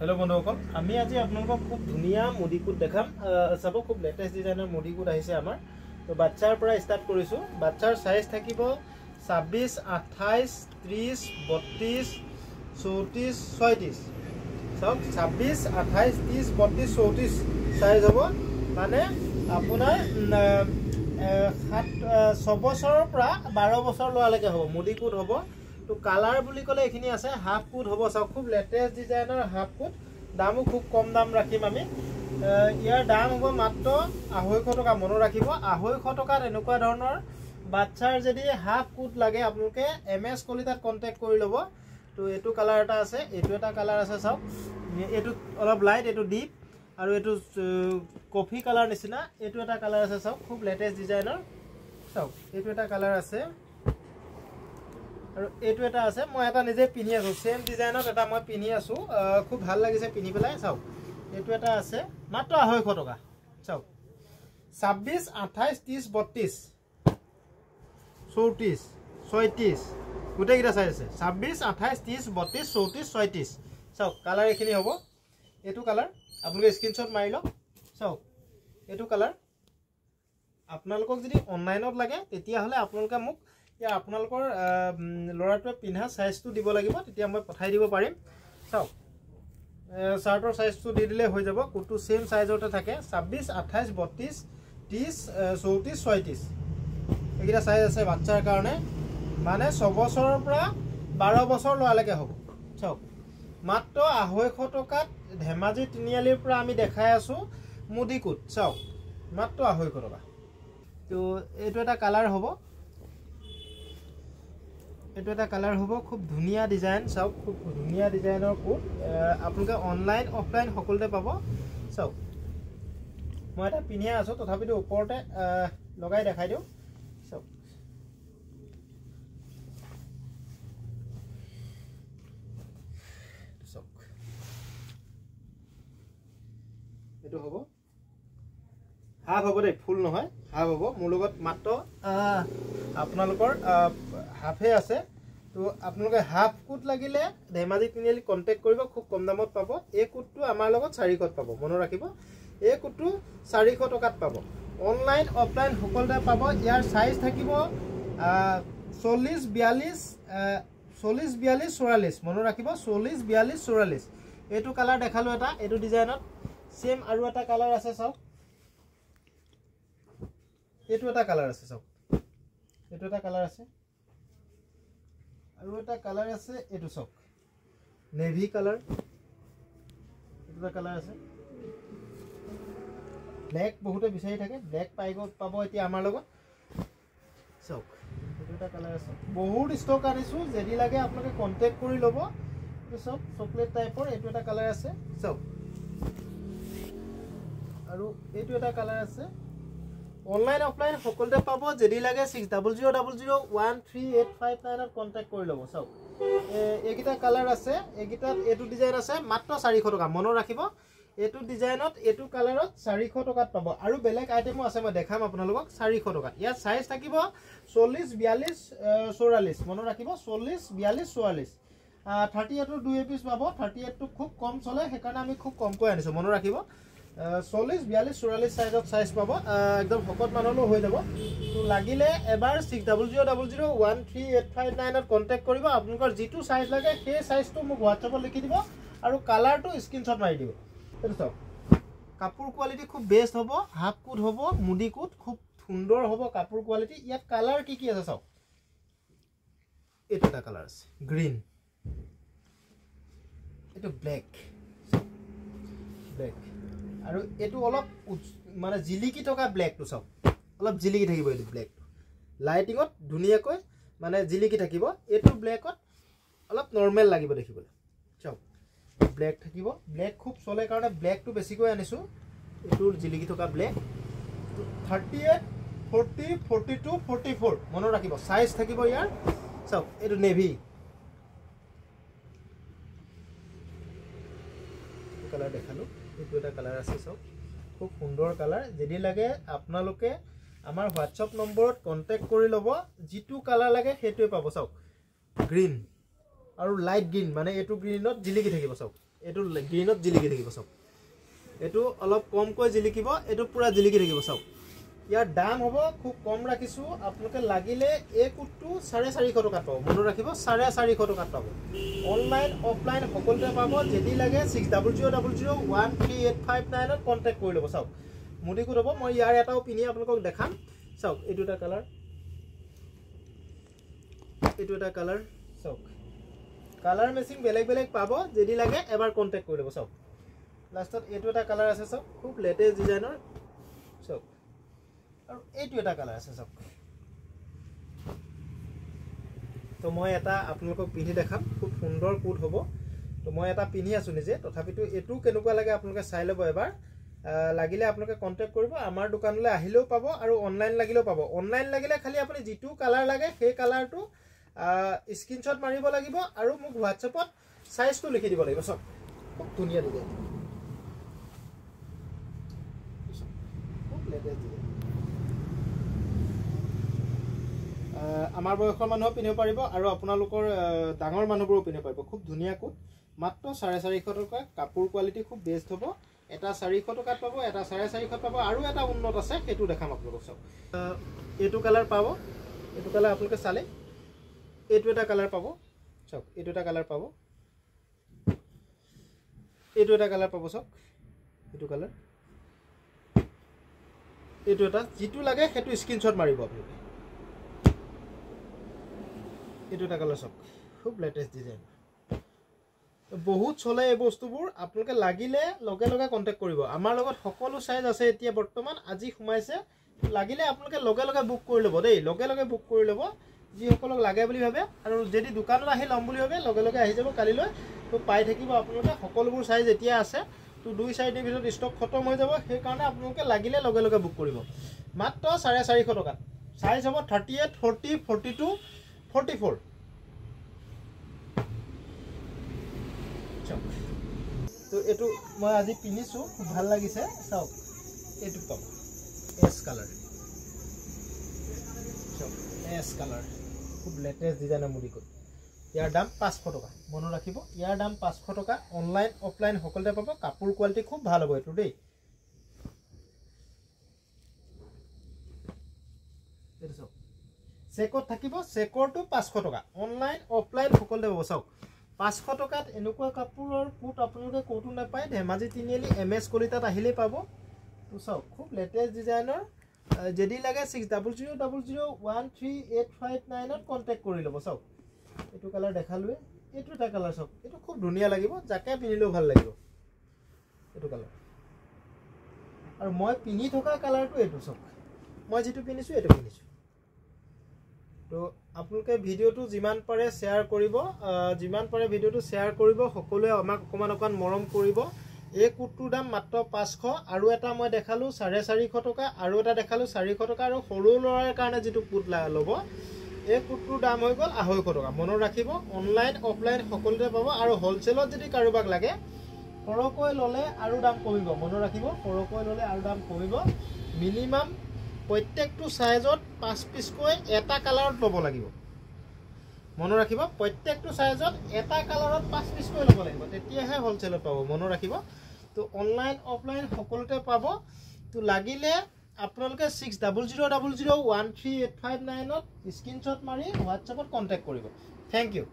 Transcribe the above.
hello बंधुসকল আমি আজি আপোনালোকক খুব ধুনিয়া মুডিকুট দেখাম সব খুব লেটেস্ট ডিজাইনৰ মুডিকুট আহিছে আমাৰ তো বাচ্চাৰ পৰা স্টাৰ্ট কৰিছো বাচ্চাৰ সাইজ থাকিব 26 28 30 32 34 36 সব 26 28 30 32 34 সাইজ হ'ব মানে আপোনাৰ 6 বছৰৰ পৰা 12 বছৰ লোৱালৈকে হ'ব মুডিকুট হ'ব तो कलर বুলি কলে এখিনি আছে হাফ কোট হ'ব সব খুব লেটেস্ট ডিজাইনৰ হাফ কোট দামও খুব কম দাম ৰাখিম আমি ইয়াৰ দাম হ'ব মাত্ৰ 250 টকা মনত ৰাখিব 250 টকাত এনেকুৱা ধৰণৰ বাচ্চাৰ যদি হাফ কোট লাগে আপোনালোকে এমএস কলিতাত কন্টাক্ট কৰি ল'ব তো এটো কালাৰ এটা আছে এটো এটা কালাৰ আছে সব এটো অলপ লাইট এটো ডিপ আৰু এটো কফি কালাৰ নিচিনা এটো এটা কালাৰ আছে সব খুব লেটেস্ট ডিজাইনৰ সব এটো এটা কালাৰ আছে আৰু এটো এটা আছে মই এটা নিজে পিনি আছো সেম ডিজাইনত এটা মই পিনি আছো খুব ভাল লাগিছে পিনি পেলাই চাও এটো এটা আছে মাত্ৰ 250 টকা চাও 26 28 30 32 34 36 গুটে কিটা সাইজ আছে 26 28 30 32 34 36 চাও কালাৰ এখিনি হ'ব এটো কালাৰ আপোনালোকে স্ক্ৰিনশ্বট মাৰি লওক চাও এটো কালাৰ আপোনালোকক যদি অনলাইনত লাগে তেতিয়া হলে আপোনালোকে মোক या আপোনালোকৰ লৰাটোৱে পিন্ধা সাইজটো দিব লাগিব তেতিয়া মই পঠাই দিব পাৰিম চাও শাৰ্টৰ সাইজটো দি দিলে হৈ যাব কুটু সেম সাইজতে থাকে 26 28 32 30 34 36 একিটা সাইজ আছে বাচ্চাৰ কাৰণে মানে 6 বছৰৰ পৰা 12 বছৰ লোৱালৈকে হ'ব চাও মাত্ৰ 250 টকাত ধেমাজি তিনিআলিৰ পৰা আমি দেখাই আছো মুডিকুট চাও মাত্ৰ 250 টকা তো এটো এটা কালাৰ হ'ব এটো এটা কালাৰ হ'ব খুব ধুনিয়া ডিজাইন সব খুব ধুনিয়া ডিজাইনৰ কোট আপোনালোকে অনলাইন অফলাইন সকলোতে পাব সব মই এটা পিনিয়া আছো তথাপিতো ওপৰতে লগাই দেখাই দিও সব সব এটো হ'ব হাফ হ'ব দে ফুল নহয় হাফ হ'ব মোৰ লগত মাত্ৰ আপোনালোকৰ হাফে আছে তো আপোনালোকে হাফ কোট লাগিলে ধেমাজি তিনিআলি কন্টাক্ট কৰিব খুব কম দামত পাব এই কোটটো আমাৰ লগত 400 পাব মনত ৰাখিব এই কোটটো 400 টকাত পাব অনলাইন অফলাইন সকলোতে পাব ইয়াৰ সাইজ থাকিব 40 42 40 42 44 মনত ৰাখিব 40 42 44 এটো কালাৰ দেখালো এটা এটো ডিজাইনত সেম আৰু এটা কালাৰ আছে সব এটো এটা কালাৰ আছে সব এটো এটা কালাৰ আছে আৰু এটা কালাৰ আছে এটো সব নেভি কালাৰ এটো এটা কালাৰ আছে ব্ল্যাক বহুতে বিচাৰি থাকে ব্ল্যাক পাব এতিয়া আমাৰ লগত সব এটো এটা কালাৰ আছে বহুত ষ্টক আনিছো যদি লাগে আপোনালোকে কন্টাক্ট কৰি ল'ব তো সব চকলেট টাইপৰ এটো এটা কালাৰ আছে সব আৰু এটো এটা কালাৰ আছে অনলাইন অফলাইন সকলোতে পাব যদি লাগে 6000013859 ত কন্টাক্ট কৰি ল'ব সব একিটা কালাৰ আছে একিটাত এটো ডিজাইন আছে মাত্ৰ 400 টকা মনত ৰাখিব এটো ডিজাইনত এটো কালাৰত 400 টকাত পাব আৰু বেলেগ আইটেমো আছে মই দেখাম আপোনালোকক 400 টকা ইয়াৰ সাইজ থাকিব 40 42 44 মনত ৰাখিব 40 42 44 38 ৰ 2 পিস পাব 38 টো খুব কম চলে সেইকাৰণে আমি খুব কমকৈ আনিছো মনত ৰাখিব 40 42 44 সাইজত সাইজ পাব একদম হকত মানলো হৈ যাব তো লাগিলে এবাৰ 6000013859 ত কন্টাক্ট কৰিব আপোনালোকৰ যেটো সাইজ লাগে সেই সাইজটো মোক WhatsApp লিখি দিব আৰু কালাৰটো স্ক্ৰিনশ্বট মাৰি দিব এটো চাও কাপোৰ কোৱালিটি খুব বেস্ট হ'ব হাফ কোট হ'ব মুডি কোট খুব সুন্দৰ হ'ব কাপোৰ কোৱালিটি ইয়াত কালাৰ কি আছে চাও এটো এটা কালাৰ আছে গ্ৰীন এটো ব্ল্যাক আৰু এটো অলপ মানে জিলিকি থকা ব্ল্যাক টু সব অলপ জিলিকি থাকিব এটো ব্ল্যাক লাইটিংত ধুনিয়াকৈ মানে জিলিকি থাকিব এটো ব্ল্যাকত অলপ নরমাল লাগিব দেখিবলৈ চাও ব্ল্যাক থাকিব ব্ল্যাক খুব চলে কাৰণে ব্ল্যাকটো বেছিকৈ আনিছো এটো জিলিকি থকা ব্ল্যাক 38 40 42 44 মনত ৰাখিব সাইজ থাকিব ইয়াৰ চাও এটো নেভি কালাৰ দেখালো এটো এটা কালাৰ আছে সব খুব সুন্দৰ কালাৰ যদি লাগে আপোনালোকে আমাৰ WhatsApp নম্বৰত কন্টাক্ট কৰি ল'ব যেটো কালাৰ লাগে হেটোৱে পাব চাও গ্ৰীন আৰু লাইট গ্ৰীন মানে এটো গ্ৰীনত জিলিকি থাকিব চাও এইটো গ্ৰীণত জিলিকি থাকিব চাওক এইটো অলপ কমকৈ জিলিকিব এইটো পুৰা জিলিকি থাকিব চাওক ইয়াৰ দাম হ'ব খুব কম ৰাখিছোঁ আপোনালোকে লাগিলে এই কুটটো 450 টকাত পাব মনত ৰাখিব 450 টকাত পাব অনলাইন অফলাইন সকলোতে পাব যদি লাগে 6000013859 ত কন্টাক্ট কৰি ল'ব চাওক মুদি কুট হ'ব মই ইয়াৰ এটাও পিনি আপোনালোকক দেখাম চাওক এইটো এটা কালাৰ চাওক কালাৰ মেচিং বেলেগ বেলেগ পাব যদি লাগে এবাৰ কন্টাক্ট কৰি ল'ব চাওক লাষ্টত এইটো এটা কালাৰ আছে চাওক খুব লেটেষ্ট ডিজাইনৰ চাওক আৰু এইটো এটা কালাৰ আছে চাওক তো মই এটা আপোনালোকক পিন্ধি দেখাম খুব সুন্দৰ কুট হ'ব তো মই এটা পিন্ধি আছো নিজে তথাপিতো এটো কেনেকুৱা লাগে আপোনালোকে চাই ল'ব এবাৰ লাগিলে আপোনালোকে কন্টাক্ট কৰিব আমাৰ দোকানলৈ আহিলেও পাব আৰু অনলাইন লাগিলেও পাব অনলাইন লাগিলে খালি আপুনি যেটো কালাৰ লাগে সেই কালাৰটো স্ক্ৰিনশ্বট মাৰিব লাগিব আৰু মোক হোৱাটছএপত সাইজটো লিখি দিব লাগিব সব খুব ধুনিয়া ডিজাইন খুব লেটেষ্ট ডিজাইন আমাৰ বয়সৰ মানুহ পিনিব পাৰিব আৰু আপোনালোকৰ ডাঙৰ মানুহবোৰো পিনিব পাৰিব খুব ধুনিয়া কুট মাত্ৰ 450 টকা কাপোৰ কোৱালিটি খুব বেষ্ট হ'ব এটা 400 টকাত পাব এটা 450 পাব আৰু এটা উন্নত আছে হেতু দেখাম আপোনালোকক সব এটো কালাৰ পাব এটো কালাৰ আপোনালোকে চালে এটো এটা কালাৰ পাব চক এটো এটা কালাৰ পাব এটো এটা কালাৰ পাব চক এটো কালাৰ এটো এটা যেটো লাগে হেতু স্ক্ৰিনশ্বট মাৰিব আপোনালোকে এটো এটা কালাৰ চক খুব লেটেষ্ট ডিজাইন বহুত চলে এই বস্তুবোৰ আপোনালোকে লাগিলে লগে লগে কন্টাক্ট কৰিব আমাৰ লগত সকলো সাইজ আছে এতিয়া বৰ্তমান আজি সোমাইছে লাগিলে আপোনালোকে লগে লগে বুক কৰি ল'ব দেই লগে লগে বুক কৰি ল'ব যি সকলক লাগে বুলি ভাবে আৰু যদি দোকানত আহি লম বুলি ভাবে লগে লগে আহি যাব কালিলৈ তো পাই থাকিব আপোনালোকে সকলোবোৰ সাইজ এতিয়া আছে তো 2-4 দিনৰ ভিতৰত ষ্টক খতম হৈ যাব সেই কাৰণে আপোনালোকে লাগিলে লগে লগে বুক কৰিব মাত্ৰ 450 টকা সাইজ হ'ব 38 40 42 44 তো এটো মই আজি পিনিছো খুব ভাল লাগিছে চাওক এটো পাব এস কালাৰ চাওক এস কালাৰ খুব লেটেষ্ট ডিজাইনৰ মুদি কুট ইয়াৰ দাম 500 টকা মনত ৰাখিব ইয়াৰ দাম 500 টকা অনলাইন অফলাইন সকলোতে পাব কাপোৰ কোৱালিটি খুব ভাল হ'ব এটো দেই এটো চাওক চেকত থাকিব চেকৰটো 500 টকা অনলাইন অফলাইন সকলোতে পাব চাওক 500 টকাত এনেকুৱা কাপোৰৰ কুট আপোনালোকে কোটো নাপায় ধেমাজি তিনিআলি এমএস কলিতাত আহিলে পাব তো চাওক খুব লেটেষ্ট ডিজাইনৰ যদি লাগে 6000013859 ত কন্টাক্ট কৰি ল'ব চাওক এটো কালাৰ দেখালুৱে এটো এটা কালাৰ চাওক এটো খুব ধুনিয়া লাগিব যাকে পিনিলেও ভাল লাগিব এটো কালাৰ আৰু মই পিনি থকা কালাৰটো এটো চাওক মই যেটো পিনিছো এটো পিনিছো তো আপোনালোকে ভিডিওটো যিমান পাৰে শেয়াৰ কৰিব যিমান পাৰে ভিডিওটো শেয়াৰ কৰিব সকলোৱে আমাক অকমান মৰম কৰিব এই কুটটোৰ দাম মাত্ৰ 500 আৰু এটা মই দেখালো 450 টকা আৰু এটা দেখালো 400 টকা আৰু সৰু লৰাৰ কাৰণে যেটো কুট ল'ব এই কুটটোৰ দাম হৈ গল 250 টকা মনত ৰাখিব অনলাইন অফলাইন সকলোতে পাব আৰু হোলসেলত যদি কাৰোবাক লাগে সৰকৈ ললে আৰু দাম কমিব মনত ৰাখিব সৰকৈ ললে আৰু দাম কমিব মিনিমাম প্ৰত্যেকটো সাইজত 5 পিছকৈ এটা কালাৰত ল'ব লাগিব মনত ৰাখিব প্ৰত্যেকটো সাইজত এটা কালাৰত 5 পিছকৈ ল'ব লাগিব তেতিয়াহে হোলসেলত পাব মনত ৰাখিব তো অনলাইন অফলাইন সকলোতে পাব তো লাগিলে আপোনালোকে 6000013859 ত স্ক্ৰিনশ্বট মাৰি হোৱাটছএপত কন্টাক্ট কৰিব থ্যাংক ইউ